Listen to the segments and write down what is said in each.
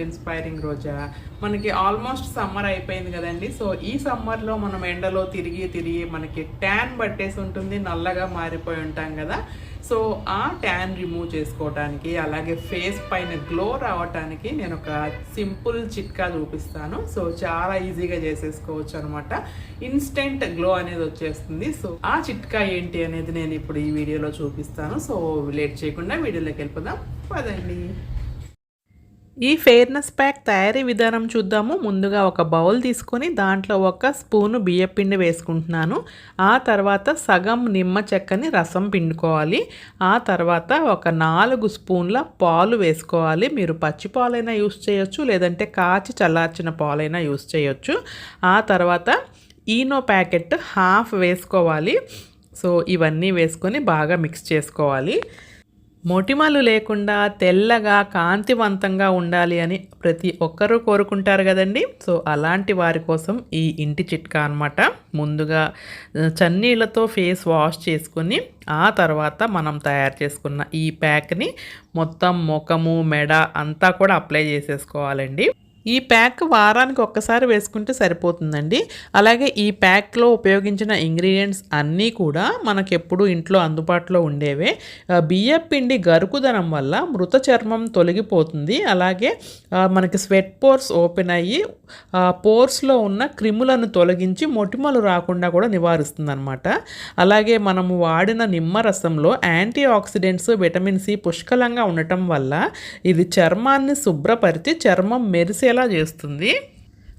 Channel inspiring రోజా. మనకి almost summer అయిపోయింది కదండి. సో ఈ సమ్మర్లో మనం ఎండలో తిరిగి మనకి ట్యాన్ పట్టేసి ఉంటుంది, నల్లగా మారిపోయి ఉంటాం కదా. సో ఆ ట్యాన్ రిమూవ్ చేసుకోవడానికి అలాగే ఫేస్ పైన గ్లో రావడానికి నేను ఒక సింపుల్ చిట్కా చూపిస్తాను. సో చాలా ఈజీగా చేసేసుకోవచ్చు అనమాట. ఇన్స్టెంట్ గ్లో అనేది వచ్చేస్తుంది. సో ఆ చిట్కా ఏంటి అనేది నేను ఇప్పుడు ఈ వీడియోలో చూపిస్తాను. సో లేట్ చేయకుండా వీడియోలోకి వెళ్ళిపోదాం పదండి. ఈ ఫెయిర్నెస్ ప్యాక్ తయారీ విధానం చూద్దాము. ముందుగా ఒక బౌల్ తీసుకొని దాంట్లో 1 స్పూను బియ్యపిండి వేసుకుంటున్నాను. ఆ తర్వాత సగం నిమ్మ చెక్కని రసం పిండుకోవాలి. ఆ తర్వాత ఒక 4 స్పూన్ల పాలు వేసుకోవాలి. మీరు పచ్చి పాలైనా యూస్ చేయొచ్చు, లేదంటే కాచి చల్లార్చిన పాలైనా యూస్ చేయొచ్చు. ఆ తర్వాత ఈనో ప్యాకెట్ హాఫ్ వేసుకోవాలి. సో ఇవన్నీ వేసుకొని బాగా మిక్స్ చేసుకోవాలి. మొటిమలు లేకుండా తెల్లగా కాంతివంతంగా ఉండాలి అని ప్రతి ఒక్కరూ కోరుకుంటారు కదండి. సో అలాంటి వారి కోసం ఈ ఇంటి చిట్కా అనమాట. ముందుగా చన్నీళ్ళతో ఫేస్ వాష్ చేసుకుని ఆ తర్వాత మనం తయారు చేసుకున్న ఈ ప్యాక్ని మొత్తం ముఖము మెడ అంతా కూడా అప్లై చేసేసుకోవాలండి. ఈ ప్యాక్ వారానికి ఒక్కసారి వేసుకుంటే సరిపోతుందండి. అలాగే ఈ ప్యాక్లో ఉపయోగించిన ఇంగ్రీడియంట్స్ అన్నీ కూడా మనకెప్పుడు ఇంట్లో అందుబాటులో ఉండేవే. బియ్యపిండి గరుకుదనం వల్ల మృత చర్మం తొలగిపోతుంది. అలాగే మనకి స్వెట్ పోర్స్ ఓపెన్ అయ్యి పోర్స్లో ఉన్న క్రిములను తొలగించి మొటిమలు రాకుండా కూడా నివారిస్తుంది అనమాట. అలాగే మనము వాడిన నిమ్మరసంలో యాంటీ ఆక్సిడెంట్స్ విటమిన్ సి పుష్కలంగా ఉండటం వల్ల ఇది చర్మాన్ని శుభ్రపరిచి చర్మం మెరిసేలా చేస్తుంది.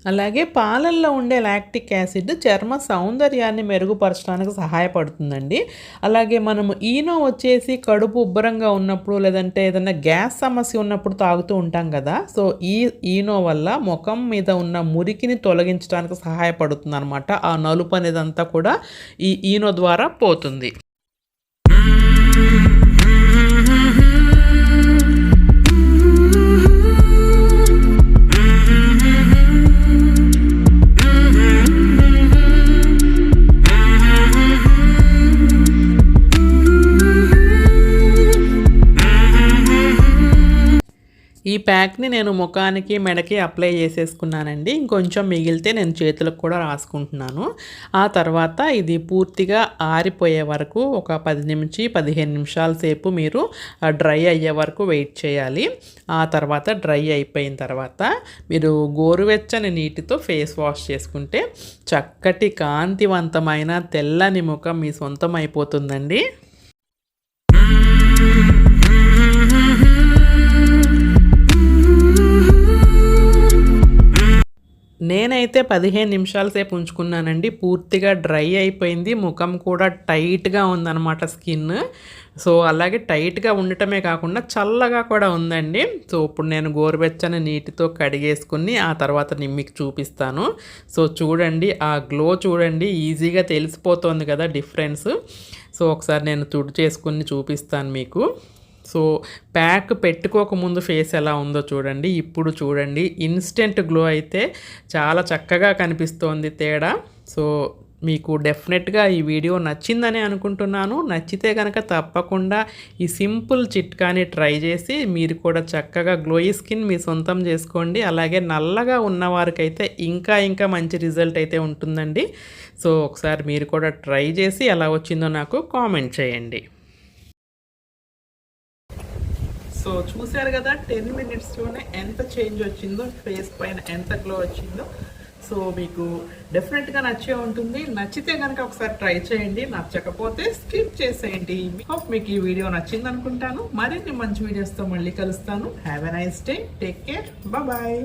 అలాగే పాలల్లో ఉండే లాక్టిక్ యాసిడ్ చర్మ సౌందర్యాన్ని మెరుగుపరచడానికి సహాయపడుతుందండి. అలాగే మనము ఈనో వచ్చేసి కడుపు ఉబ్బరంగా ఉన్నప్పుడు లేదంటే ఏదైనా గ్యాస్ సమస్య ఉన్నప్పుడు తాగుతూ ఉంటాం కదా. సో ఈ ఈనో వల్ల ముఖం మీద ఉన్న మురికిని తొలగించడానికి సహాయపడుతుంది అనమాట. ఆ నలుపు అనేదంతా కూడా ఈ ఈనో ద్వారా పోతుంది. ఈ ప్యాక్ని నేను ముఖానికి మెడకి అప్లై చేసేసుకున్నానండి. ఇంకొంచెం మిగిలితే నేను చేతులకు కూడా రాసుకుంటున్నాను. ఆ తర్వాత ఇది పూర్తిగా ఆరిపోయే వరకు ఒక 10 నుంచి 15 నిమిషాల సేపు మీరు డ్రై అయ్యే వరకు వెయిట్ చేయాలి. ఆ తర్వాత డ్రై అయిపోయిన తర్వాత మీరు గోరువెచ్చని నీటితో ఫేస్ వాష్ చేసుకుంటే చక్కటి కాంతివంతమైన తెల్లని ముఖం మీ సొంతం అయిపోతుందండి. నేనైతే 15 నిమిషాల సేపు ఉంచుకున్నానండి. పూర్తిగా డ్రై అయిపోయింది. ముఖం కూడా టైట్గా ఉందన్నమాట స్కిన్. సో అలాగే టైట్గా ఉండటమే కాకుండా చల్లగా కూడా ఉందండి. సో ఇప్పుడు నేను గోరువెచ్చని నీటితో కడిగేసుకుని ఆ తర్వాత మీకు చూపిస్తాను. సో చూడండి ఆ గ్లో చూడండి, ఈజీగా తెలిసిపోతుంది కదా డిఫరెన్స్. సో ఒకసారి నేను తుడి చేసుకుని చూపిస్తాను మీకు. సో ప్యాక్ పెట్టుకోకముందు ఫేస్ ఎలా ఉందో చూడండి, ఇప్పుడు చూడండి. ఇన్స్టెంట్ గ్లో అయితే చాలా చక్కగా కనిపిస్తోంది తేడా. సో మీకు డెఫినెట్గా ఈ వీడియో నచ్చిందని అనుకుంటున్నాను. నచ్చితే కనుక తప్పకుండా ఈ సింపుల్ చిట్కాని ట్రై చేసి మీరు కూడా చక్కగా గ్లోయి స్కిన్ మీ సొంతం చేసుకోండి. అలాగే నల్లగా ఉన్నవారికైతే ఇంకా మంచి రిజల్ట్ అయితే ఉంటుందండి. సో ఒకసారి మీరు కూడా ట్రై చేసి ఎలా వచ్చిందో నాకు కామెంట్ చేయండి. సో చూసారు కదా 10 మినిట్స్లోనే ఎంత చేంజ్ వచ్చిందో, ఫేస్ పైన ఎంత గ్లో వచ్చిందో. సో మీకు డెఫినెట్గా నచ్చే ఉంటుంది. నచ్చితే కనుక ఒకసారి ట్రై చేయండి, నచ్చకపోతే స్కిప్ చేసేయండి. హోప్ మీకు ఈ వీడియో నచ్చింది అనుకుంటాను. మరిన్ని మంచి వీడియోస్తో మళ్ళీ కలుస్తాను. Have a nice day, take care, bye.